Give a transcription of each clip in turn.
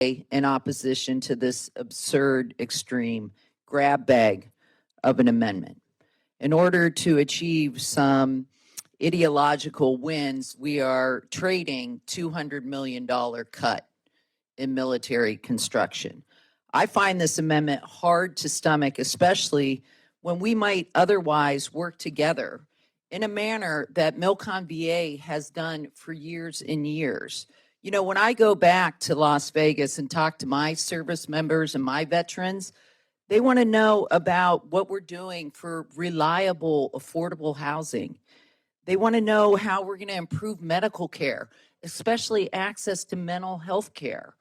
in opposition to this absurd, extreme grab bag of an amendment. In order to achieve some ideological wins, we are trading $200 million cut in military construction. I find this amendment hard to stomach, especially when we might otherwise work together in a manner that Milcon VA has done for years and years. You know, when I go back to Las Vegas and talk to my service members and my veterans, they want to know about what we're doing for reliable, affordable housing. They want to know how we're going to improve medical care, especially access to mental health care.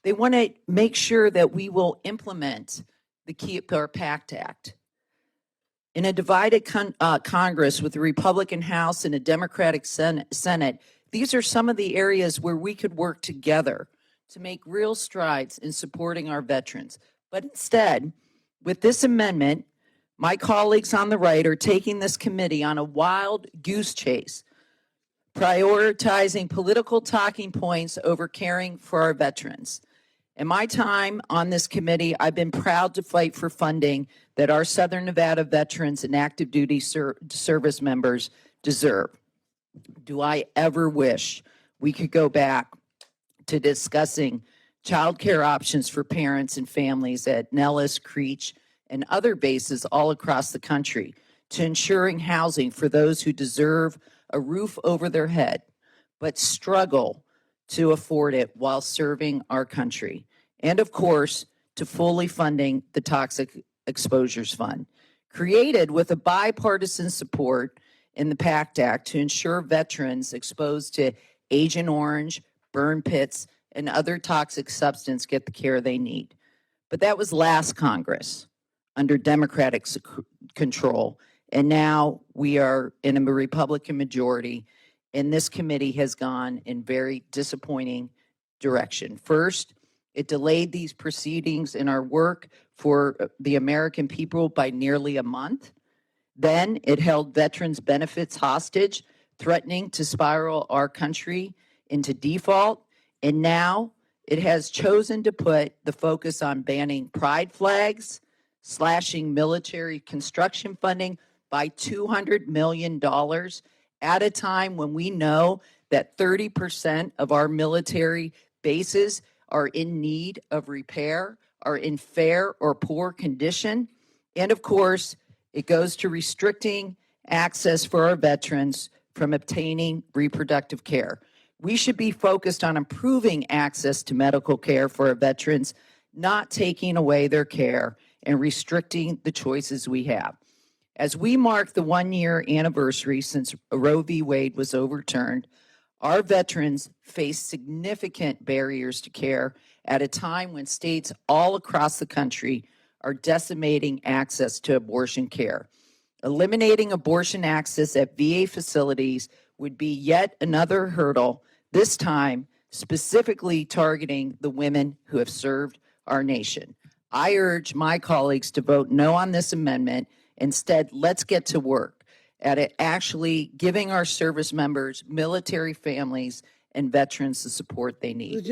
They want to make sure that we will implement the Keep Our Pact Act. In a divided Congress with a Republican House and a Democratic Senate, these are some of the areas where we could work together to make real strides in supporting our veterans. But instead, with this amendment, my colleagues on the right are taking this committee on a wild goose chase, prioritizing political talking points over caring for our veterans. In my time on this committee, I've been proud to fight for funding that our Southern Nevada veterans and active duty service members deserve. Do I ever wish we could go back to discussing child care options for parents and families at Nellis, Creech, and other bases all across the country, to ensuring housing for those who deserve a roof over their head, but struggle to afford it while serving our country. And of course, to fully funding the Toxic Exposures Fund, created with a bipartisan support in the PACT Act to ensure veterans exposed to Agent Orange, burn pits, and other toxic substances get the care they need. But that was last Congress under Democratic control. And now we are in a Republican majority, and this committee has gone in very disappointing direction. First, it delayed these proceedings in our work for the American people by nearly a month. Then it held veterans' benefits hostage, threatening to spiral our country into default. And now it has chosen to put the focus on banning pride flags, slashing military construction funding by $200 million at a time when we know that 30% of our military bases are in need of repair, are in fair or poor condition. And of course, it goes to restricting access for our veterans from obtaining reproductive care. We should be focused on improving access to medical care for our veterans, not taking away their care and restricting the choices we have. As we mark the 1-year anniversary since Roe v. Wade was overturned, our veterans face significant barriers to care at a time when states all across the country are decimating access to abortion care. Eliminating abortion access at VA facilities would be yet another hurdle, this time specifically targeting the women who have served our nation. I urge my colleagues to vote no on this amendment. Instead, let's get to work at it, actually giving our service members, military families, and veterans the support they need.